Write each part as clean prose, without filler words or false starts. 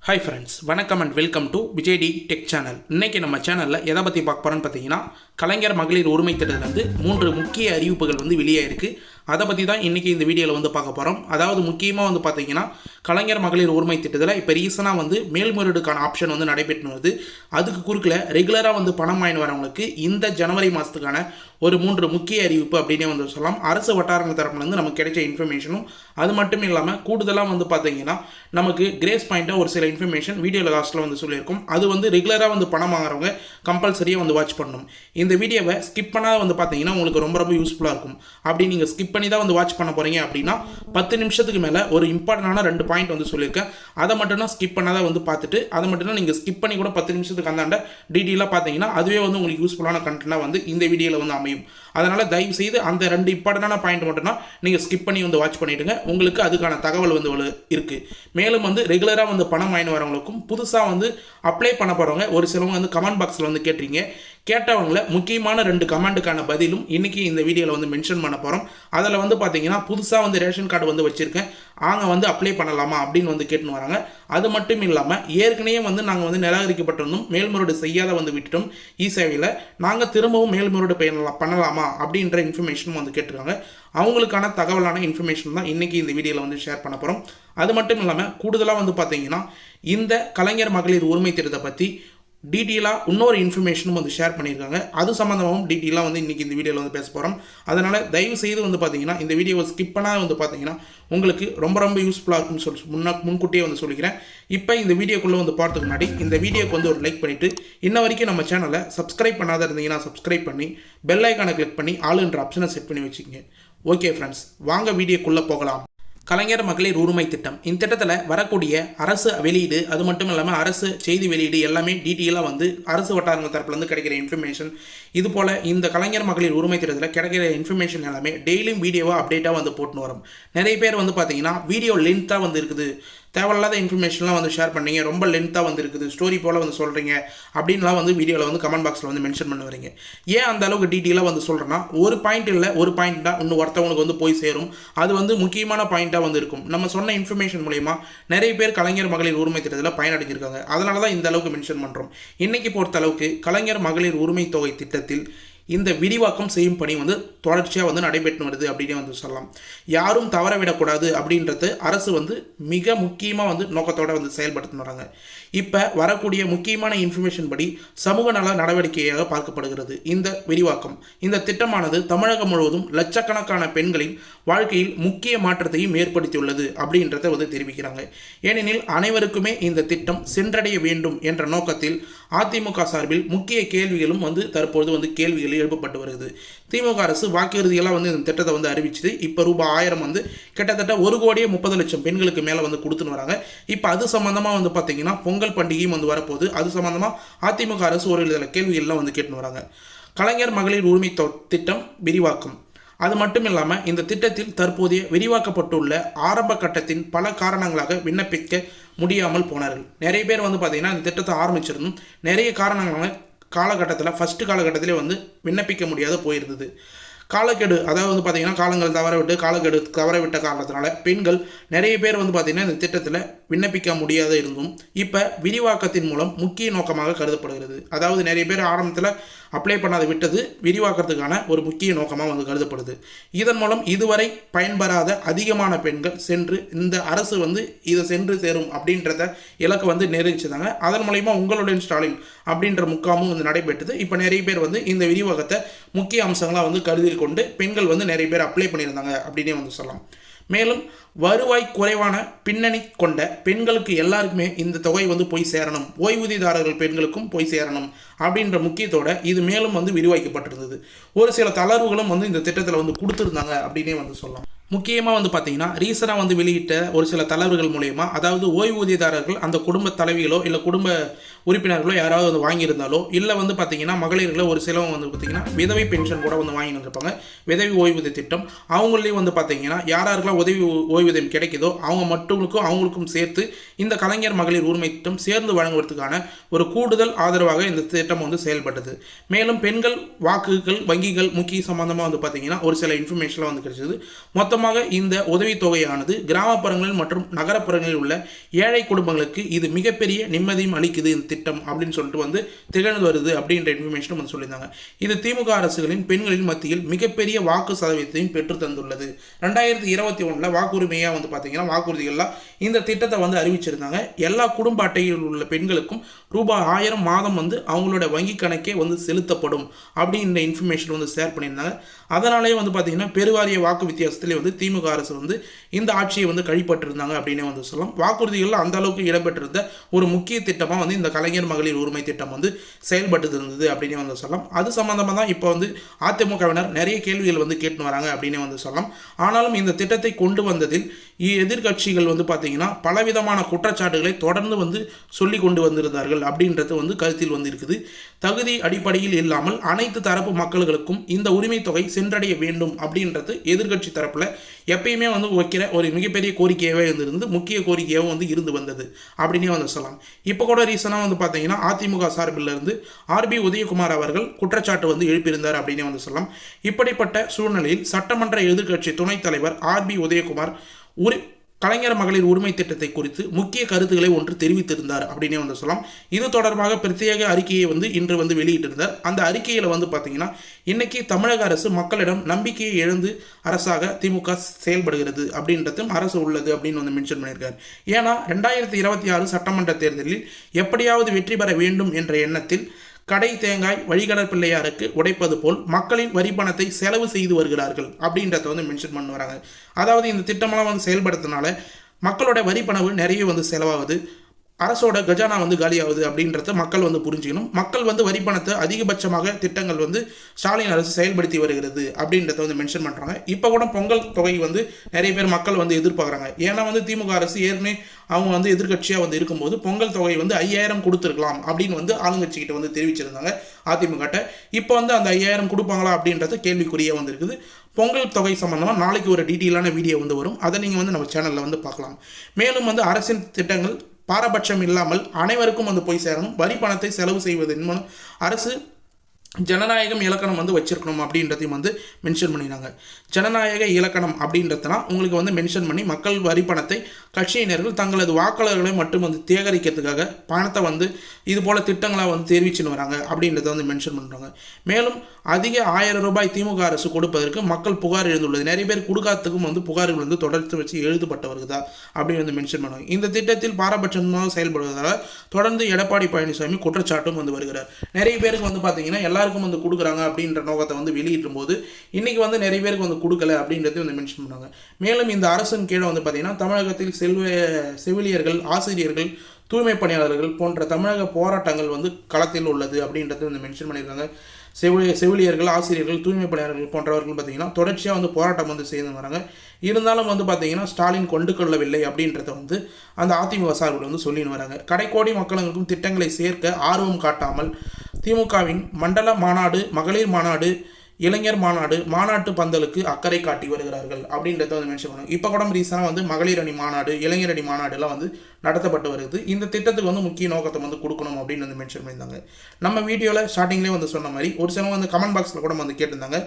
Hi friends, வணக்கம் and welcome to விஜய்டி tech channel. இன்றைக்கி நம்ம சேனலில் எதை பற்றி பார்க்க போகிறோன்னு பார்த்தீங்கன்னா, கலைஞர் மகளிர் உரிமை திட்டத்திலிருந்து 3 முக்கிய அறிவிப்புகள் வெளியாயிருக்கு. அதை பற்றி தான் இன்றைக்கி இந்த வீடியோவில் பார்க்க போகிறோம். அதாவது முக்கியமாக பார்த்தீங்கன்னா, கலைஞர் மகளிர் உரிமை திட்டத்தில் இப்போ ரீசனாக மேல்முறையீடுக்கான ஆப்ஷன் நடைபெற்று வருது. அதுக்கு குறுக்கில் ரெகுலராக பணம் வாங்கி வரவங்களுக்கு இந்த ஜனவரி மாதத்துக்கான ஒரு 3 முக்கிய அறிவிப்பு அப்படின்னே சொல்லலாம். அரசு வட்டாரங்கள் தரப்புலேருந்து நமக்கு கிடைச்ச இன்ஃபர்மேஷனும் அது மட்டும் இல்லாமல் கூடுதலாக பார்த்தீங்கன்னா நமக்கு கிரேஸ் பாயிண்ட்டாக ஒரு சில இன்ஃபர்மேஷன் வீடியோவில் லாஸ்ட்டில் சொல்லியிருக்கோம். அது ரெகுலராக பணம் வாங்குறவங்க கம்பல்சரியாக வாட்ச் பண்ணணும். இந்த வீடியோவை ஸ்கிப் பண்ணாத பார்த்தீங்கன்னா உங்களுக்கு ரொம்ப ரொம்ப யூஸ்ஃபுல்லாக இருக்கும். அப்படி நீங்கள் ஸ்கிப் பண்ணி தான் வாட்ச் பண்ண போகிறீங்க அப்படின்னா 10 நிமிஷத்துக்கு மேலே ஒரு இம்பார்ட்டண்டான 2 பாயிண்ட் சொல்லியிருக்கேன். அதை மட்டும் தான் ஸ்கிப் பண்ணாத பார்த்துட்டு அதை மட்டும் தான் நீங்கள் ஸ்கிப் பண்ணி கூட 10 நிமிஷத்துக்கு அந்தாண்ட டீட்டெயிலாக பார்த்தீங்கன்னா அதுவே உங்களுக்கு யூஸ்ஃபுல்லான கண்டென்ட்டாக இந்த வீடியோவில் அமையும். அதனால் தயவு செய்து அந்த 2 இம்பார்ட்டண்டான பாயிண்ட் மட்டும் தான் நீங்கள் ஸ்கிப் பண்ணி வாட்ச் பண்ணிவிடுங்க. உங்களுக்கு அதுக்கான தகவல் இருக்குது. மேலும் ரெகுலராக பணம் வாங்கி வரவங்களுக்கும் புதுசாக அப்ளை பண்ண போகிறவங்க ஒரு சிலவங்க கமெண்ட் பாக்ஸில் கேட்டீங்க. கேட்டவங்கள முக்கியமான 2 கமெண்ட்டுக்கான பதிலும் இன்றைக்கி இந்த வீடியோவில் மென்ஷன் பண்ண போகிறோம். அதில் பார்த்தீங்கன்னா புதுசாக ரேஷன் கார்டு வச்சுருக்கேன், நாங்கள் அப்ளை பண்ணலாமா அப்படின்னு கேட்டுன்னு வராங்க. அது மட்டும் இல்லாமல் ஏற்கனவே நாங்கள் நிராகரிக்கப்பட்டிருந்தோம், மேல்முறையீடு செய்யாத விட்டுட்டோம் இ சேவையில், நாங்கள் திரும்பவும் மேல்முறையீடு பண்ணலாமா அப்படின்ற இன்ஃபர்மேஷனும் கேட்டிருக்காங்க. அவங்களுக்கான தகவலான இன்ஃபர்மேஷன் தான் இன்றைக்கி இந்த வீடியோவில் ஷேர் பண்ண போகிறோம். அது மட்டும் இல்லாமல் கூடுதலாக பார்த்தீங்கன்னா இந்த கலைஞர் மகளிர் உரிமை திட்டத்தை பற்றி டீட்டெயிலாக இன்னொரு இன்ஃபர்மேஷனும் ஷேர் பண்ணியிருக்காங்க. அது சம்மந்தமாகவும் டீட்டெயிலாக இன்றைக்கி இந்த வீடியோவில் பேச போகிறோம். அதனால் தயவு செய்து பார்த்தீங்கன்னா இந்த வீடியோவை ஸ்கிப் பண்ணால் பார்த்தீங்கன்னா உங்களுக்கு ரொம்ப ரொம்ப யூஸ்ஃபுல்லாக இருக்கும்னு முன்கூட்டியே சொல்லிக்கிறேன். இப்போ இந்த வீடியோக்குள்ளே போகிறதுக்கு முன்னாடி இந்த வீடியோக்கு ஒரு லைக் பண்ணிவிட்டு இன்ன வரைக்கும் நம்ம சேனலை சப்ஸ்கிரைப் பண்ணாத இருந்தீங்கன்னா சப்ஸ்கிரைப் பண்ணி பெல் ஐக்கானை கிளிக் பண்ணி ஆளுன்ற ஆப்ஷனை செட் பண்ணி வச்சுக்கோங்க. ஓகே ஃப்ரெண்ட்ஸ், வாங்க வீடியோக்குள்ளே போகலாம். கலைஞர் மகளிர் உரிமை திட்டம், இந்த திட்டத்தில் வரக்கூடிய அரசு வெளியீடு அது மட்டும் இல்லாமல் அரசு செய்தி வெளியீடு எல்லாமே டீட்டெயிலாக அரசு வட்டாரங்கள் தரப்புலேருந்து கிடைக்கிற இன்ஃபர்மேஷன், இது போல் இந்த கலைஞர் மகளிர் உரிமை திட்டத்தில் கிடைக்கிற இன்ஃபர்மேஷன் எல்லாமே டெய்லியும் வீடியோவாக அப்டேட்டாக போட்டுன்னு வரும். நிறைய பேர் பார்த்தீங்கன்னா வீடியோ லென்த்தாக இருக்குது, தேவையில்லாத இன்ஃபர்மேஷன்லாம் ஷேர் பண்ணீங்க, ரொம்ப லென்த்தாக இருக்குது, ஸ்டோரி போல் சொல்கிறீங்க அப்படின்லாம் வீடியோவில் கமெண்ட் பாக்ஸில் மென்ஷன் பண்ண வரீங்க. ஏன் அந்த அளவுக்கு டீட்டெயிலாக சொல்கிறேன்னா, ஒரு பாயிண்ட் இல்லை ஒரு பாயிண்ட் தான் இன்னும் ஒருத்தவங்களுக்கு போய் சேரும். அது முக்கியமான பாயிண்ட்டாக இருக்கும். நம்ம சொன்ன இன்ஃபர்மேஷன் மூலமா நிறைய பேர் கலைஞர் மகளிர் உரிமை திட்டத்தில் பயனடைஞ்சிருக்காங்க. அதனால தான் இந்த அளவுக்கு மென்ஷன் பண்ணுறோம். இன்னைக்கு பொறுத்த அளவுக்கு கலைஞர் மகளிர் உரிமை தொகை திட்டத்தில் இந்த விரிவாக்கம் செய்யும் பணி தொடர்ச்சியாக நடைபெற்று வருது அப்படின்னு சொல்லலாம். யாரும் தவற விடக்கூடாது அப்படின்றது அரசு மிக முக்கியமாக நோக்கத்தோடு செயல்படுத்தின்னு வராங்க. இப்போ வரக்கூடிய முக்கியமான இன்ஃபர்மேஷன் படி சமூக நல நடவடிக்கையாக பார்க்கப்படுகிறது இந்த விரிவாக்கம். இந்த திட்டமானது தமிழகம் முழுவதும் லட்சக்கணக்கான பெண்களின் வாழ்க்கையில் முக்கிய மாற்றத்தையும் ஏற்படுத்தியுள்ளது அப்படின்றத தெரிவிக்கிறாங்க. ஏனெனில் அனைவருக்குமே இந்த திட்டம் சென்றடைய வேண்டும் என்ற நோக்கத்தில் அதிமுக சார்பில் முக்கிய கேள்விகளும் தற்பொழுது கேள்விகள் எழுப்பப்பட்டு வருகிறது. திமுக அரசு வாக்குறுதியெல்லாம் இந்த திட்டத்தை அறிவிச்சது. இப்போ ரூபாய் 1000 கிட்டத்தட்ட 1,30,00,000 பெண்களுக்கு மேலே கொடுத்துன்னு வராங்க. இப்போ அது சம்மந்தமாக பார்த்தீங்கன்னா பொங்கல் பண்டிகையும் வரப்போகுது. அது சம்மந்தமாக அதிமுக அரசு ஒரு சில கேள்விகள்லாம் கேட்டுன்னு வராங்க. கலைஞர் மகளிர் உரிமை திட்டம் விரிவாக்கம், அது மட்டும் இல்லாமல் இந்த திட்டத்தில் தற்போதைய விரிவாக்கப்பட்டுள்ள ஆரம்ப கட்டத்தின் பல காரணங்களாக விண்ணப்பிக்க முடியாமல் போனார்கள். நிறைய பேர் பார்த்தீங்கன்னா இந்த திட்டத்தை ஆரம்பிச்சிருந்தும் நிறைய காரணங்களாக காலகட்டத்தில் ஃபஸ்ட்டு காலகட்டத்திலே விண்ணப்பிக்க முடியாத போயிருந்தது. காலக்கெடு, அதாவது பார்த்தீங்கன்னா காலங்கள் காலக்கெடு தவற விட்ட காரணத்தினால பெண்கள் நிறைய பேர் பார்த்தீங்கன்னா இந்த திட்டத்தில் விண்ணப்பிக்க முடியாத இருந்தும் இப்போ விரிவாக்கத்தின் மூலம் முக்கிய நோக்கமாக கருதப்படுகிறது. அதாவது நிறைய பேர் ஆரம்பத்தில் அப்ளை பண்ணாத விட்டது விரிவாக்கத்துக்கான ஒரு முக்கிய நோக்கமாக கருதப்படுது. இதன் மூலம் இதுவரை பயன்பெறாத அதிகமான பெண்கள் சென்று இந்த அரசு இதை சென்று சேரும் அப்படின்றத இலக்கு நிறைவேற்றிதாங்க. அதன் மூலயமா உங்களுடைய ஸ்டாலின் அப்படின்ற முக்காமும் நடைபெற்றது. இப்போ நிறைய பேர் இந்த விரிவாக்கத்தை முக்கிய அம்சங்களாக கருதில் கொண்டு பெண்கள் நிறைய பேர் அப்ளை பண்ணியிருந்தாங்க அப்படின்னே சொல்லலாம். மேலும் வருவாய் குறைவான பின்னணி கொண்ட பெண்களுக்கு எல்லாருக்குமே இந்த தொகை போய் சேரணும், ஓய்வூதியதாரர்கள் பெண்களுக்கும் போய் சேரணும் அப்படின்ற முக்கியத்தோட இது மேலும் விரிவாக்கப்பட்டிருந்தது. ஒரு சில தளர்வுகளும் இந்த திட்டத்தில் கொடுத்துருந்தாங்க அப்படின்னே சொல்லலாம். முக்கியமாக பார்த்தீங்கன்னா ரீசனாக வெளியிட்ட ஒரு சில தளர்வுகள் மூலயமா, அதாவது ஓய்வூதியதாரர்கள் அந்த குடும்ப தலைவிகளோ இல்லை குடும்ப உறுப்பினர்களோ யாராவது வந்து வாங்கியிருந்தாலோ இல்லை வந்து பார்த்தீங்கன்னா மகளிர்களை ஒரு சிலவங்க வந்து பார்த்தீங்கன்னா விதவை பென்ஷன் கூட வந்து வாங்கி வந்திருப்பாங்க, விதவி ஓய்வூதிய திட்டம். அவங்களையும் வந்து பார்த்தீங்கன்னா யாராருக்கெல்லாம் உதவி ஓய்வூதியம் கிடைக்குதோ அவங்க அவங்களுக்கும் சேர்த்து இந்த கலைஞர் மகளிர் உரிமை திட்டம் சேர்ந்து வழங்குவதற்கான ஒரு கூடுதல் ஆதரவாக இந்த திட்டம் வந்து செயல்பட்டது. மேலும் பெண்கள் வாக்குகள் வங்கிகள் முக்கிய சம்பந்தமாக வந்து பார்த்தீங்கன்னா ஒரு சில இன்ஃபர்மேஷன்லாம் வந்து கிடைச்சது. மொத்தமாக இந்த உதவித்தொகையானது கிராமப்புறங்களில் மற்றும் நகரப்புறங்களில் உள்ள ஏழை குடும்பங்களுக்கு இது மிகப்பெரிய நிம்மதியும் அளிக்குது இந்த திட்டம் அப்படின்னு சொல்லிட்டு வந்து திகழ்ந்து வருது அப்படின்ற இன்ஃபர்மேஷனும் வந்து சொல்லியிருந்தாங்க. இது திமுக அரசுகளின் பெண்களின் மத்தியில் மிகப்பெரிய வாக்கு சதவீதத்தையும் பெற்று தந்துள்ளது. 2021 வாக்குரிமையாக வந்து பார்த்தீங்கன்னா வாக்குறுதிகள்லாம் இந்த திட்டத்தை வந்து அறிவிச்சிருந்தாங்க. எல்லா குடும்ப அட்டையில் உள்ள பெண்களுக்கும் ரூபாய் 1000 மாதம் வந்து அவங்களோட வங்கி கணக்கே வந்து செலுத்தப்படும் அப்படின்ற இன்ஃபர்மேஷன் வந்து ஷேர் பண்ணியிருந்தாங்க. அதனாலேயே வந்து பார்த்தீங்கன்னா பெருவாரிய வாக்கு வித்தியாசத்திலே வந்து திமுக அரசு வந்து இந்த ஆட்சியை வந்து கழிப்பட்டிருந்தாங்க அப்படின்னே வந்து சொல்லலாம். வாக்குறுதிகள் அந்த அளவுக்கு இடம்பெற்றிருந்த ஒரு முக்கிய திட்டமாக வந்து இந்த கலைஞர் மகளிர் உரிமை திட்டம் வந்து செயல்பட்டு இருந்தது அப்படின்னே வந்து சொல்லலாம். அது சம்பந்தமாக தான் இப்போ வந்து அதிமுகவினர் நிறைய கேள்விகள் வந்து கேட்டு வராங்க அப்படின்னே வந்து சொல்லலாம். ஆனாலும் இந்த திட்டத்தை கொண்டு வந்ததில் எதிர்கட்சிகள் வந்து பார்த்தீங்கன்னா பலவிதமான குற்றச்சாட்டுகளை தொடர்ந்து வந்து சொல்லி கொண்டு வந்திருந்தார்கள் அப்படின்றது வந்து கருத்தில் வந்து இருக்குது. தகுதி அடிப்படையில் இல்லாமல் அனைத்து தரப்பு மக்களுக்கும் இந்த உரிமை தொகை சென்றடைய வேண்டும் அப்படின்றது எதிர்கட்சி தரப்பில் எப்பயுமே வந்து வைக்கிற ஒரு மிகப்பெரிய கோரிக்கையாகவே இருந்திருந்து முக்கிய கோரிக்கையாகவும் வந்து இருந்து வந்தது அப்படின்னே வந்து சொல்லலாம். இப்போ கூட ரீசனாக வந்து பார்த்தீங்கன்னா அதிமுக சார்பில் இருந்து ஆர்பி உதயகுமார் அவர்கள் குற்றச்சாட்டு வந்து எழுப்பியிருந்தார் அப்படின்னே வந்து சொல்லலாம். இப்படிப்பட்ட சூழ்நிலையில் சட்டமன்ற எதிர்கட்சி துணைத் தலைவர் ஆர்பி உதயகுமார் கலைஞர் மகளிர் உரிமை திட்டத்தை குறித்து முக்கிய கருத்துக்களை ஒன்று தெரிவித்திருந்தார் அப்படின்னே வந்து சொல்லலாம். இது தொடர்பாக பிரத்யேக அறிக்கையை வந்து இன்று வந்து வெளியிட்டிருந்தார். அந்த அறிக்கையில் வந்து பார்த்தீங்கன்னா இன்னைக்கு தமிழக அரசு மக்களிடம் நம்பிக்கையை இழந்து அரசாக திமுக செயல்படுகிறது அப்படின்றதும் அரசு உள்ளது அப்படின்னு வந்து மென்ஷன் பண்ணியிருக்காரு. ஏன்னா 2026 சட்டமன்ற தேர்தலில் எப்படியாவது வெற்றி பெற வேண்டும் என்ற எண்ணத்தில் கடை தேங்காய் வழிகடற் பிள்ளையாருக்கு உடைப்பது போல் மக்களின் வரி பணத்தை செலவு செய்து வருகிறார்கள் அப்படின்றத வந்து மென்ஷன் பண்ணி வராங்க. அதாவது இந்த திட்டமெல்லாம் வந்து செயல்படுத்தினால மக்களோட வரி பணவு நிறைய வந்து செலவாகுது, அரசோட கஜானா வந்து காலியாகுது அப்படின்றத மக்கள் வந்து புரிஞ்சுக்கணும். மக்கள் வந்து வரி பணத்தை அதிகபட்சமாக திட்டங்கள் வந்து ஸ்டாலின் அரசு செயல்படுத்தி வருகிறது அப்படின்றத வந்து மென்ஷன் பண்ணுறாங்க. இப்போ கூட பொங்கல் தொகை வந்து நிறைய பேர் மக்கள் வந்து எதிர்பார்க்குறாங்க. ஏன்னா வந்து திமுக அரசு ஏற்கனவே அவங்க வந்து எதிர்கட்சியாக வந்து இருக்கும்போது பொங்கல் தொகை வந்து 5000 கொடுத்துருக்கலாம் அப்படின்னு வந்து ஆளுங்கட்சிக்கிட்ட வந்து தெரிவிச்சிருந்தாங்க அதிமுகட்ட. இப்போ வந்து அந்த 5000 கொடுப்பாங்களா அப்படின்றத கேள்விக்குறியாக வந்து இருக்குது. பொங்கல் தொகை சம்பந்தமாக நாளைக்கு ஒரு டீட்டெயிலான வீடியோ வந்து வரும், அதை நீங்கள் வந்து நம்ம சேனலில் வந்து பார்க்கலாம். மேலும் வந்து அரசின் திட்டங்கள் பாரபட்சம் இல்லாமல் அனைவருக்கும் வந்து போய் சேரணும். வரி பணத்தை செலவு செய்வதன் மூலம் அரசு ஜனநாயகம் இலக்கணம் வந்து வச்சிருக்கணும் அப்படின்றதையும் வந்து மென்ஷன் பண்ணினாங்க. ஜனநாயக இலக்கணம் அப்படின்றதுனா உங்களுக்கு வந்து மென்ஷன் பண்ணி மக்கள் வரி பணத்தை கட்சியினர்கள் தங்களது வாக்காளர்களை மட்டும் வந்து சேகரிக்கிறதுக்காக பணத்தை வந்து இது போல திட்டங்களாக வந்து தெரிவிச்சுன்னு வராங்க அப்படின்றத வந்து மென்ஷன் பண்ணுறாங்க. மேலும் அதிக 1000 ரூபாய் திமுக அரசு கொடுப்பதற்கு மக்கள் புகார் எழுந்துள்ளது. நிறைய பேர் கொடுக்காததுக்கும் வந்து புகார்கள் வந்து தொடர்ந்து வச்சு எழுதப்பட்டு வருதா அப்படின்னு வந்து மென்ஷன் பண்ணுவாங்க. இந்த திட்டத்தில் பாரபட்சமாக செயல்படுவதால் தொடர்ந்து எடப்பாடி பழனிசாமி குற்றச்சாட்டும் வந்து வருகிறார். நிறைய பேருக்கு வந்து பார்த்தீங்கன்னா எல்லாருக்கும் வந்து கொடுக்குறாங்க அப்படின்ற நோக்கத்தை வந்து வெளியிடும் போது இன்னைக்கு வந்து நிறைய பேருக்கு வந்து கொடுக்கல அப்படின்றதையும் வந்து மென்ஷன் பண்ணாங்க. மேலும் இந்த அரசின் கீழே வந்து பார்த்தீங்கன்னா தமிழகத்தில் செவிலியர்கள், ஆசிரியர்கள், தூய்மை பணியாளர்கள் போன்ற தமிழக போராட்டங்கள் வந்து களத்தில் உள்ளது அப்படின்றத வந்து மென்ஷன் பண்ணியிருக்காங்க. செவிலியர்கள், ஆசிரியர்கள், தூய்மை பணியாளர்கள் போன்றவர்கள் பார்த்தீங்கன்னா தொடர்ச்சியாக வந்து போராட்டம் வந்து செய்து வராங்க. இருந்தாலும் வந்து பார்த்தீங்கன்னா ஸ்டாலின் கொண்டு கொள்ளவில்லை அப்படின்றத வந்து அந்த அதிமுக சார்பில் வந்து சொல்லின்னு வராங்க. கடைக்கோடி மக்களுக்கும் திட்டங்களை சேர்க்க ஆர்வம் காட்டாமல் திமுகவின் மண்டல மாநாடு, மகளிர் மாநாடு, இளைஞர் மாநாட்டு பந்தலுக்கு அக்கறை காட்டி வருகிறார்கள் அப்படின்றத வந்து மென்ஷன் பண்ணுவாங்க. இப்போ கூட ரீசனாக வந்து மகளிர் அணி மாநாடு, இளைஞர் அணி மாநாடுலாம் வந்து நடத்தப்பட்டு வருது. இந்த திட்டத்துக்கு வந்து முக்கிய நோக்கத்தை வந்து கொடுக்கணும் அப்படின்னு வந்து மென்ஷன் பண்ணியிருந்தாங்க. நம்ம வீடியோவில் ஸ்டார்டிங்லேயே வந்து சொன்ன மாதிரி ஒரு சிலவங்க வந்து கமெண்ட் பாக்ஸில் கூட வந்து கேட்டிருந்தாங்க,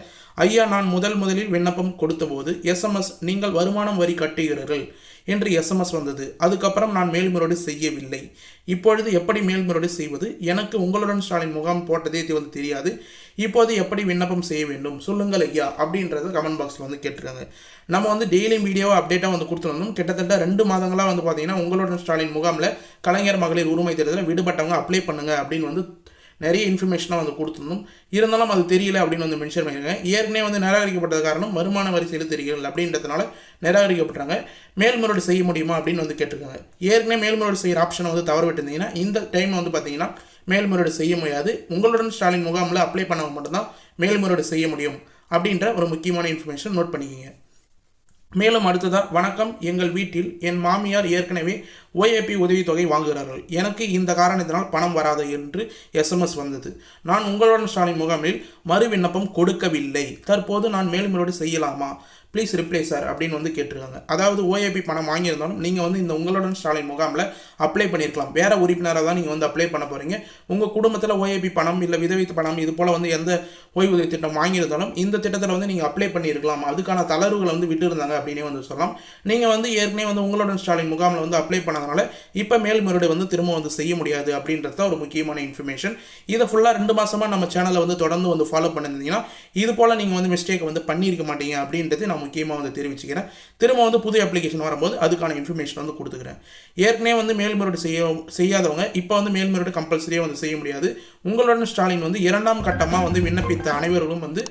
ஐயா நான் முதலில் விண்ணப்பம் கொடுத்தபோது எஸ்எம்எஸ் நீங்கள் வருமானம் வரி கட்டுகிறீர்கள் என்று எஸ்எம்எஸ் வந்தது. அதுக்கப்புறம் நான் மேல்முறையீடு செய்யவில்லை. இப்பொழுது எப்படி மேல்முறையீடு செய்வது? எனக்கு உங்களுடன் ஸ்டாலின் முகாம் போட்டதே வந்து தெரியாது. இப்போது எப்படி விண்ணப்பம் செய்ய வேண்டும் சொல்லுங்கள் ஐயா அப்படின்றத கமெண்ட் பாக்ஸில் வந்து கேட்டிருக்காங்க. நம்ம வந்து டெய்லி வீடியோவை அப்டேட்டாக வந்து கொடுத்துருந்தோம். கிட்டத்தட்ட 2 மாதங்களாக வந்து பார்த்தீங்கன்னா உங்களுடன் ஸ்டாலின் முகாமில் கலைஞர் மகளிர் உரிமை தேர்தலில் விடுபட்டவங்க அப்ளை பண்ணுங்க அப்படின்னு வந்து நிறைய இன்ஃபர்மேஷனாக வந்து கொடுத்துருந்தோம். இருந்தாலும் அது தெரியல அப்படின்னு வந்து மென்ஷன் பண்ணியிருக்காங்க. ஏற்கனவே வந்து நிராகரிக்கப்பட்டது காரணம் வருமான வரி செலுத்துகிறீர்கள் அப்படின்றதுனால நிராகரிக்கப்படுறாங்க. மேல்முறையீடு செய்ய முடியுமா அப்படின்னு வந்து கேட்டிருக்காங்க. ஏற்கனவே மேல்முறையீடு செய்கிற ஆப்ஷனை வந்து தவறு விட்டுருந்தீங்கன்னா இந்த டைம் வந்து பார்த்தீங்கன்னா மேல்முறையீடு செய்ய முடியாது. உங்களுடன் ஸ்டாலின் முகாமில் அப்ளை பண்ணவங்க மட்டும்தான் மேல்முறையீடு செய்ய முடியும் அப்படின்ற ஒரு முக்கியமான இன்ஃபர்மேஷன் நோட் பண்ணிக்கிங்க. மேலும் அடுத்ததா, வணக்கம், எங்கள் வீட்டில் என் மாமியார் ஏற்கனவே ஓஏபி உதவித்தொகை வாங்குகிறார்கள். எனக்கு இந்த காரணத்தினால் பணம் வராது என்று SMS வந்தது. நான் உங்களுடன் ஸ்டாலின் முகாமில் மறு விண்ணப்பம் கொடுக்கவில்லை. தற்போது நான் மேல்முறையீடு செய்யலாமா? ப்ளீஸ் ரிப்ளை சார் அப்படின்னு வந்து கேட்டிருக்காங்க. அதாவது ஓஏபி பணம் வாங்கியிருந்தாலும் நீங்கள் வந்து இந்த உங்களுடன் ஸ்டாலின் முகாமில் அப்ளை பண்ணியிருக்கலாம். வேறு உறுப்பினராக தான் நீங்கள் வந்து அப்ளை பண்ண போகிறீங்க. உங்கள் குடும்பத்தில் ஓஏபி பணம் இல்லை விதவை பணம் இது போல் வந்து எந்த ஓய்வூதிய திட்டம் வாங்கியிருந்தாலும் இந்த திட்டத்தில் வந்து நீங்கள் அப்ளை பண்ணியிருக்கலாம். அதுக்கான தளர்வுகளை வந்து விட்டு இருந்தாங்க அப்படின்னே வந்து சொல்லலாம். நீங்கள் வந்து ஏற்கனவே வந்து உங்களுடன் ஸ்டாலின் முகாமில் வந்து அப்ளை பண்ணதுனால இப்போ மேல்முறையீடு வந்து திரும்ப வந்து செய்ய முடியாது அப்படின்றது ஒரு முக்கியமான இன்ஃபர்மேஷன். இதை ஃபுல்லாக 2 மாதமாக நம்ம சேனலை வந்து தொடர்ந்து வந்து ஃபாலோ பண்ணியிருந்தீங்கன்னா இது போல் நீங்கள் வந்து மிஸ்டேக் வந்து பண்ணியிருக்க மாட்டீங்க அப்படின்றது முக்கியமாக வந்து தெரிவிச்சுக்கிறேன். திரும்ப வந்து புது அப்ளிகேஷன் வரும்போது அதுக்கான இன்ஃபர்மேஷன் வந்து கொடுத்துக்கிறேன். ஏற்கனவே வந்து மேல்முறையீடு செய்யாதவங்க இப்போ வந்து மேல்முறையீடு கம்பல்சரியாக வந்து செய்ய முடியாது. உங்களுடன் ஸ்டாலின் வந்து 2ஆம் கட்டமாக வந்து விண்ணப்பித்த அனைவர்களும் வந்து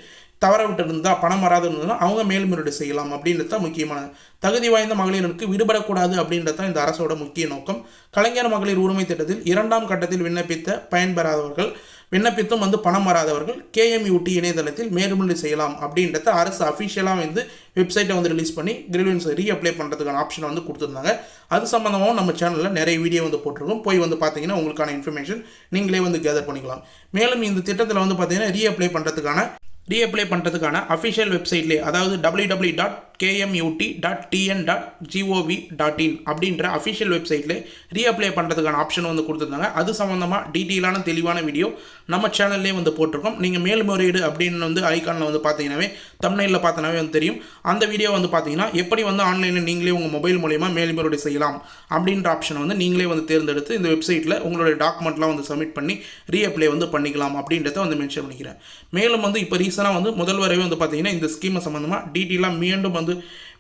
தவற விட்டு இருந்தால் பணம் வராது இருந்ததுன்னா அவங்க மேல்முறையீடு செய்யலாம் அப்படின்றது தான் முக்கியமான. தகுதி வாய்ந்த மகளிருக்கு விடுபடக்கூடாது அப்படின்றது தான் இந்த அரசோட முக்கிய நோக்கம். கலைஞர் மகளிர் உரிமை திட்டத்தில் 2ஆம் கட்டத்தில் விண்ணப்பித்த பயன்பெறாதவர்கள் விண்ணப்பித்தும் வந்து பணம் வராதவர்கள் KMUT இணையதளத்தில் மேல்முறையீடு செய்யலாம் அப்படின்றத அரசு அஃபிஷியலாக வந்து வெப்சைட்டை வந்து ரிலீஸ் பண்ணி கிரிவன்ஸ் ரீஅப்ளை பண்ணுறதுக்கான ஆப்ஷனை வந்து கொடுத்துருந்தாங்க. அது சம்மந்தமாகவும் நம்ம சேனலில் நிறைய வீடியோ வந்து போட்டிருக்கோம். போய் வந்து பார்த்தீங்கன்னா உங்களுக்கான இன்ஃபர்மேஷன் நீங்களே வந்து கேதர் பண்ணிக்கலாம். மேலும் இந்த திட்டத்தில் வந்து பார்த்தீங்கன்னா ரீஅப்ளை பண்ணுறதுக்கான அஃபிஷியல் வெப்சைட்லேயே, அதாவது www.kmut.tn.gov.in அப்படின்ற அஃபிஷியல் வெப்சைட்லேயே ரீஅப்ளை பண்ணுறதுக்கான ஆப்ஷன் வந்து கொடுத்துருந்தாங்க. அது சம்மந்தமாக டீட்டெயிலான தெளிவான வீடியோ நம்ம சேனல்லே வந்து போட்டிருக்கோம். நீங்கள் மேல்முறையீடு அப்படின்னு வந்து ஐக்கானில் வந்து பார்த்தீங்கன்னாவே தம்ப்நெயிலில் பார்த்தனாவே வந்து தெரியும். அந்த வீடியோ வந்து பார்த்தீங்கன்னா எப்படி வந்து ஆன்லைனில் நீங்களே உங்கள் மொபைல் மூலமா மேல்முறையீடு செய்யலாம் அப்படின்ற ஆப்ஷனை வந்து நீங்களே வந்து தேர்ந்தெடுத்து இந்த வெப்சைட்டில் உங்களுடைய டாக்குமெண்ட்லாம் வந்து சப்மிட் பண்ணி ரீஅப்ளை வந்து பண்ணிக்கலாம் அப்படின்றத வந்து மென்ஷன் பண்ணிக்கிறேன். மேலும் வந்து இப்போ ரீசனாக வந்து முதல்வரவே வந்து பார்த்தீங்கன்னா இந்த ஸ்கீமை சம்மந்தமாக டீட்டெயிலாக மீண்டும் வந்து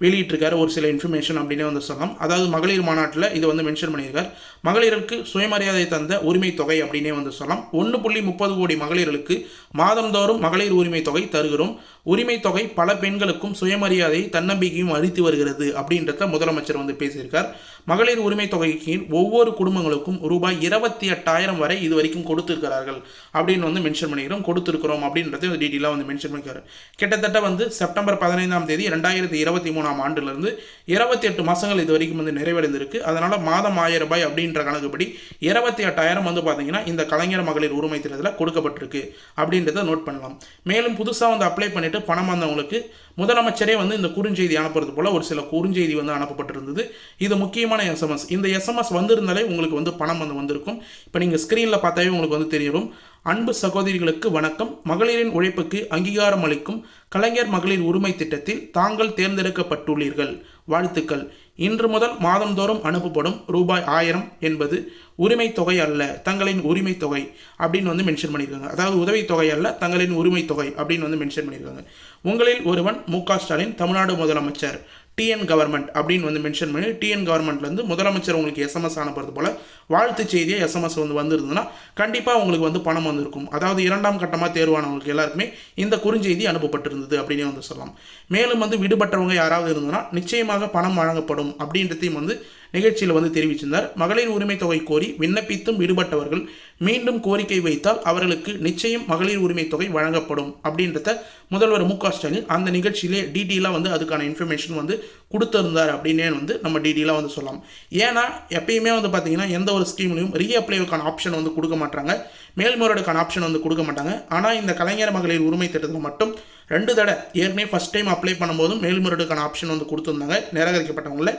வெளியிட்டிருக்காரு ஒரு சில இன்ஃபர்மேஷன் அப்படின்னே வந்து சொல்லலாம். அதாவது மகளிர் மாநாட்டில் இது வந்து மென்ஷன் பண்ணியிருக்கார். மகளிருக்கு சுயமரியாதை தந்த உரிமை தொகை அப்படின்னே வந்து சொல்லலாம். 1.30 கோடி மகளிர்களுக்கு மாதந்தோறும் மகளிர் உரிமை தொகை தருகிறோம். உரிமை தொகை பல பெண்களுக்கும் சுயமரியாதை தன்னம்பிக்கையும் அளித்து வருகிறது அப்படின்றத முதலமைச்சர் வந்து பேசியிருக்கார். மகளிர் உரிமை தொகைக்கு ஒவ்வொரு குடும்பங்களுக்கும் ரூபாய் 28,000 வரை இது வரைக்கும் கொடுத்திருக்கிறார்கள் அப்படின்னு வந்து மென்ஷன் பண்ணிக்கிறோம். கொடுத்திருக்கிறோம் அப்படின்றது டீட்டெயிலாக வந்து மென்ஷன் பண்ணிக்கிறார். கிட்டத்தட்ட வந்து செப்டம்பர் 15ஆம் தேதி 2023ஆம் ஆண்டிலிருந்து 28 மாதங்கள் இது வரைக்கும் வந்து நிறைவடைந்திருக்கு. அதனால் மாதம் 1000 ரூபாய் அப்படின்ற கணக்குப்படி 28,000 வந்து பார்த்தீங்கன்னா இந்த கலைஞர் மகளிர் உரிமை திட்டத்தில் கொடுக்கப்பட்டிருக்கு அப்படின்றத நோட் பண்ணலாம். மேலும் புதுசாக வந்து அப்ளை பண்ணிட்டு பணம் வந்தவங்களுக்கு முதலமைச்சரே வந்து இந்த குறுஞ்செய்தி அனுப்புறது போல ஒரு சில குறுஞ்செய்தி வந்து அனுப்பப்பட்டிருந்தது. இது முக்கியமான SMS. இந்த SMS வந்திருந்தாலே உங்களுக்கு வந்து பணம் வந்து வந்திருக்கும். இப்போ நீங்கள் ஸ்க்ரீனில் பார்த்தாவே உங்களுக்கு வந்து தெரியும். அன்பு சகோதரிகளுக்கு வணக்கம். மகளிரின் உழைப்புக்கு அங்கீகாரம் அளிக்கும் கலைஞர் மகளிர் உரிமை திட்டத்தில் தாங்கள் தேர்ந்தெடுக்கப்பட்டுள்ளீர்கள். வாழ்த்துக்கள். இன்று முதல் மாதந்தோறும் அனுப்பப்படும் ரூபாய் 1000 என்பது உரிமை தொகை அல்ல, தங்களின் உரிமை தொகை அப்படின்னு வந்து மென்ஷன் பண்ணியிருக்காங்க. அதாவது உதவி தொகை அல்ல, தங்களின் உரிமை தொகை அப்படின்னு வந்து மென்ஷன் பண்ணியிருக்காங்க. உங்களில் ஒருவன் மு.க. ஸ்டாலின், தமிழ்நாடு முதலமைச்சர், TN கவர்மெண்ட் அப்படின்னு வந்து மென்ஷன் பண்ணி TN கவர்மெண்ட்லேருந்து முதலமைச்சர் உங்களுக்கு SMS அனுப்புறது போல் வாழ்த்து செய்தியை SMS வந்து வந்திருந்ததுன்னா கண்டிப்பாக உங்களுக்கு வந்து பணம் வந்திருக்கும். அதாவது 2ஆம் கட்டமாக தேர்வானவங்களுக்கு எல்லாருக்குமே இந்த குறுஞ்செய்தி அனுப்பப்பட்டிருந்தது அப்படின்னே வந்து சொல்லலாம். மேலும் வந்து விடுபட்டவங்க யாராவது இருந்ததுன்னா நிச்சயமாக பணம் வழங்கப்படும் அப்படின்றதையும் வந்து நிகழ்ச்சியில் வந்து தெரிவிச்சிருந்தார். மகளிர் உரிமை தொகை கோரி விண்ணப்பித்தும் விடுபட்டவர்கள் மீண்டும் கோரிக்கை வைத்தால் அவர்களுக்கு நிச்சயம் மகளிர் உரிமை தொகை வழங்கப்படும் அப்படின்றத முதல்வர் மு.க. ஸ்டாலின் அந்த நிகழ்ச்சியிலே டீட்டெயிலாக வந்து அதுக்கான இன்ஃபர்மேஷன் வந்து கொடுத்திருந்தார் அப்படின்னே வந்து நம்ம டீட்டெயிலாக வந்து சொல்லலாம். ஏன்னா எப்பயுமே வந்து பார்த்தீங்கன்னா எந்த ஒரு ஸ்கீம்லையும் ரீஅப்ளைக்கான ஆப்ஷன் வந்து கொடுக்க மாட்டாங்க, மேல்முறையீடுக்கான ஆப்ஷன் வந்து கொடுக்க மாட்டாங்க. ஆனால் இந்த கலைஞர் மகளிர் உரிமை திட்டத்தில் மட்டும் 2 தடவை ஏற்கனவே ஃபஸ்ட் டைம் அப்ளை பண்ணும்போதும் மேல்முறையீடுக்கான ஆப்ஷன் வந்து கொடுத்துருந்தாங்க நிராகரிக்கப்பட்டவங்கள.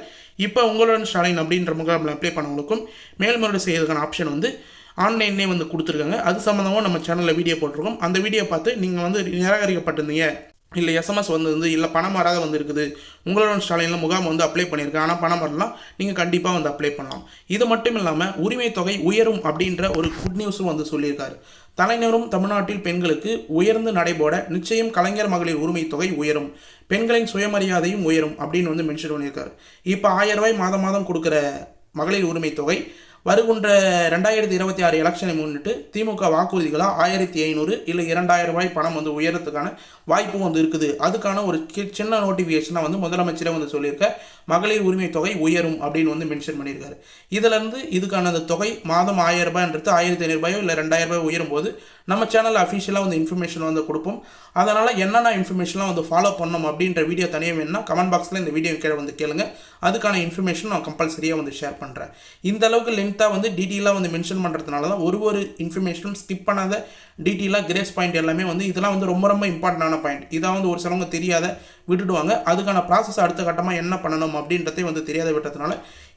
இப்போ உங்களுடன் ஸ்டாலின் அப்படின்ற முகாமில் அப்ளை பண்ணவங்களுக்கும் மேல்முறையீடு செய்யறதுக்கான ஆப்ஷன் வந்து ஆன்லைன்லேயே வந்து கொடுத்துருக்காங்க. அது சம்மந்தமாக நம்ம சேனலில் வீடியோ போட்டிருக்கோம். அந்த வீடியோ பார்த்து நீங்கள் வந்து நிராகரிக்கப்பட்டிருந்தீங்க, இல்லை SMS வந்து இல்லை பணம் வராத வந்து இருக்குது, உங்களுடன் ஸ்டாலினில் முகாம் வந்து அப்ளை பண்ணியிருக்கேன் ஆனால் பணம் வரலாம், நீங்கள் கண்டிப்பாக வந்து அப்ளை பண்ணலாம். இது மட்டும் இல்லாமல் உரிமை தொகை உயரும் அப்படின்ற ஒரு குட் நியூஸும் வந்து சொல்லியிருக்காரு. தலைநகரும் தமிழ்நாட்டில் பெண்களுக்கு உயர்ந்து நடைபோட நிச்சயம் கலைஞர் மகளிர் உரிமை தொகை உயரும், பெண்களின் சுயமரியாதையும் உயரும் அப்படின்னு வந்து மென்ஷன் பண்ணியிருக்காரு. இப்போ 1000 ரூபாய் மாதம் கொடுக்குற மகளிர் உரிமை தொகை வருகின்ற 2026 எலெக்ஷனை முன்னிட்டு திமுக வாக்குறுதிகளாக 1500 இல்லை 2000 ரூபாய் பணம் வந்து உயரத்துக்கான வாய்ப்பும் வந்து இருக்குது. அதுக்கான ஒரு சின்ன நோட்டிஃபிகேஷனாக வந்து முதலமைச்சரே வந்து சொல்லியிருக்க மகளிர் உரிமை தொகை உயரும் அப்படின்னு வந்து மென்ஷன் பண்ணியிருக்காரு. இதிலேருந்து இதுக்கான அந்த தொகை மாதம் 1000 ரூபாய்ன்றது 1500 ரூபாயோ இல்லை 2000 ரூபாய் உயரும் போது நம்ம சேனலில் அஃபிஷியலாக வந்து இன்ஃபர்மேஷன் வந்து கொடுப்போம். அதனால் என்னென்ன இன்ஃபர்மேஷன்லாம் வந்து ஃபாலோ பண்ணணும் அப்படின்ற வீடியோ தனியாக வேணும்னா கமெண்ட் பாக்ஸில் இந்த வீடியோ கீழே வந்து கேளுங்க. அதுக்கான இன்ஃபர்மேஷன் நான் கம்பல்சரியாக வந்து ஷேர் பண்ணுறேன். இந்த அளவுக்கு லென்த்தாக வந்து டீட்டெயிலாக வந்து மென்ஷன் பண்ணுறதுனால தான் ஒரு இன்ஃபர்மேஷனும் ஸ்கிப் பண்ணாத டீட்டெயிலாக கிரேஸ் பாயிண்ட் எல்லாமே வந்து இதெல்லாம் வந்து ரொம்ப இம்பார்ட்டண்டான பாயிண்ட். இதான் வந்து ஒரு சிலவங்க தெரியாத விட்டுடுவாங்க. அதுக்கான ப்ராசஸ் அடுத்த கட்டமாக என்ன பண்ணணும் அப்படின்றதே வந்து தெரியாத விட்டதுனால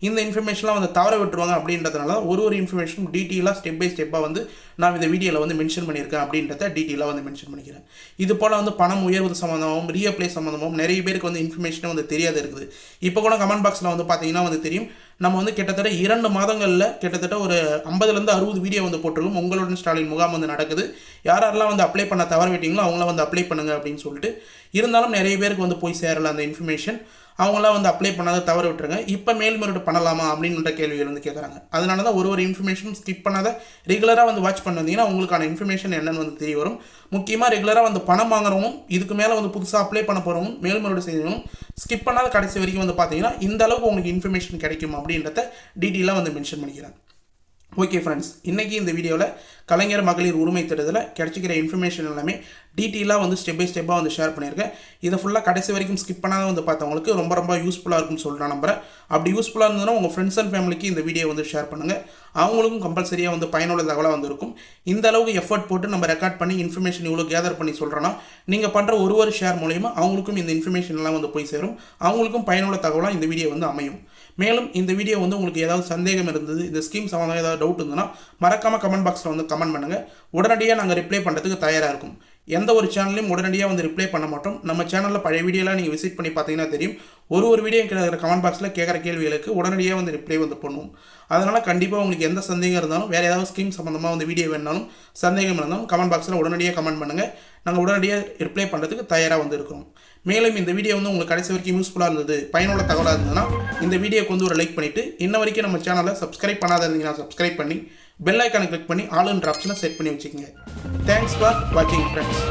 இந்த இன்ஃபர்மேஷன்லாம் வந்து தவற விட்டுருவாங்க. அப்படின்றதுனால ஒரு இன்ஃபர்மேஷன் டீட்டெயிலாக ஸ்டெப் பை ஸ்டெப்பாக வந்து நான் இந்த வீடியோவில் வந்து மென்ஷன் பண்ணியிருக்கேன் அப்படின்றத டீட்டெயிலாக வந்து மென்ஷன் பண்ணிக்கிறேன். இது போல் வந்து பணம் உயர்வு சம்மந்தமாகவும் ரீஅப்ளை சம்மந்தமாகவும் நிறைய பேருக்கு வந்து இன்ஃபர்மேஷனே வந்து தெரியாது இருக்குது. இப்போ கூட கமெண்ட் பாக்ஸில் வந்து பார்த்தீங்கன்னா வந்து தெரியும், நம்ம வந்து கிட்டத்தட்ட 2 மாதங்களில் கிட்டத்தட்ட ஒரு 50லேருந்து 60 வீடியோ வந்து போட்டிருக்கோம். உங்களுடன் ஸ்டாலின் முகாம் வந்து நடக்குது. யாரெல்லாம் வந்து அப்ளை பண்ண தவற விட்டீங்களோ அவங்கள வந்து அப்ளை பண்ணுங்க அப்படின்னு சொல்லிட்டு. இருந்தாலும் நிறைய பேருக்கு வந்து போய் சேரல அந்த இன்ஃபர்மேஷன். அவங்களாம் வந்து அப்ளை பண்ணாத தவற விட்டுருங்க. இப்போ மேல்முறையீடு பண்ணலாமா அப்படின்ற கேள்விகள் வந்து கேட்குறாங்க. அதனால தான் ஒரு இன்ஃபர்மேஷன் ஸ்கிப் பண்ணாத ரெகுலராக வந்து வாட்ச் பண்ணி வந்தீங்கன்னா உங்களுக்கான இன்ஃபர்மேஷன் என்னன்னு வந்து தெரிய வரும். முக்கியமாக ரெகுலராக வந்து பணம் வாங்குறவங்க, இதுக்கு மேலே வந்து புதுசாக அப்ளை பண்ண போகிறவங்க, மேல்முறையீடு செய்யணும் ஸ்கிப் பண்ணாத கடைசி வரைக்கும் வந்து பார்த்தீங்கன்னா இந்த அளவுக்கு உங்களுக்கு இன்ஃபர்மேஷன் கிடைக்கும் அப்படின்றத டீட்டெயிலாக வந்து மென்ஷன் பண்ணிக்கிறேன். ஓகே ஃப்ரெண்ட்ஸ், இன்றைக்கி இந்த வீடியோவில் கலைஞர் மகளிர் உரிமை திட்டத்தில் கிடைச்சிக்கிற இன்ஃபர்மேஷன் எல்லாமே டீட்டெயிலாக வந்து ஸ்டெப் பை ஸ்டெப்பாக வந்து ஷேர் பண்ணியிருக்கேன். இதை ஃபுல்லாக கடைசி வரைக்கும் ஸ்கிப் பண்ணாத வந்து பார்த்தவங்களுக்கு ரொம்ப யூஸ்ஃபுல்லாக இருக்கும்னு சொல்லிட்டு நான் நம்புறேன். அப்படி யூஸ்ஃபுல்லாக இருந்ததுன்னா உங்கள் ஃப்ரெண்ட்ஸ் அண்ட் ஃபேமிலிக்கு இந்த வீடியோ வந்து ஷேர் பண்ணுங்கள். அவங்களுக்கும் கம்பல்சரியாக வந்து பயனுள்ள தகவலாக வந்து இருக்கும். இந்த அளவுக்கு எஃபர்ட் போட்டு நம்ம ரெக்கார்ட் பண்ணி இன்ஃபர்மேஷன் இவ்வளோ கேதர் பண்ணி சொல்கிறோன்னா நீங்கள் பண்ணுற ஒரு ஷேர் மூலயமா அவங்களுக்கும் இந்த இன்ஃபர்மேஷன் எல்லாம் வந்து போய் சேரும். அவங்களுக்கும் பயனுள்ள தகவலாக இந்த வீடியோ வந்து அமையும். மேலும் இந்த வீடியோ வந்து உங்களுக்கு ஏதாவது சந்தேகம் இருந்தது, இந்த ஸ்கீம் சம்மந்தமாக ஏதாவது டவுட் இருந்ததுன்னா மறக்காமல் கமெண்ட் பாக்ஸில் வந்து கமெண்ட் பண்ணுங்கள். உடனடியாக நாங்கள் ரிப்ளை பண்ணுறதுக்கு தயாராக இருக்கும். எந்த ஒரு சேனல்லையும் உடனடியாக வந்து ரிப்ளை பண்ண மாட்டோம். நம்ம சேனலில் பழைய வீடியோலாம் நீங்கள் விசிட் பண்ணி பார்த்தீங்கன்னா தெரியும். ஒரு வீடியோ இருக்கிற கமெண்ட் பாக்ஸில் கேட்குற கேள்விகளுக்கு உடனடியாக வந்து ரிப்ளை வந்து பண்ணுவோம். அதனால் கண்டிப்பாக உங்களுக்கு எந்த சந்தேகம் இருந்தாலும், வேறு ஏதாவது ஸ்கீம் சம்மந்தமாக வந்து வீடியோ வேணாலும், சந்தேகம் இருந்தாலும் கமெண்ட் பாக்ஸில் உடனடியாக கமெண்ட் பண்ணுங்கள். நாங்கள் உடனடியாக ரிப்ளை பண்ணுறதுக்கு தயாராக வந்து இருக்கிறோம். மேலும் இந்த வீடியோ வந்து உங்களுக்கு கடைசி வரைக்கும் யூஸ்ஃபுல்லாக இருந்தது, பயனுள்ள தகவலாக இருந்ததுன்னா இந்த வீடியோக்கு வந்து ஒரு லைக் பண்ணிவிட்டு, இன்ன வரைக்கும் நம்ம சேனலை சப்ஸ்கிரைப் பண்ணாத இருந்தீங்கன்னா சப்ஸ்கிரைப் பண்ணி பெல் ஐக்கானை கிளிக் பண்ணி ஆல் என்ற ஆப்ஷனை செட் பண்ணி வச்சுக்கோங்க. தேங்க்ஸ் ஃபார் வாட்சிங் ஃப்ரெண்ட்ஸ்.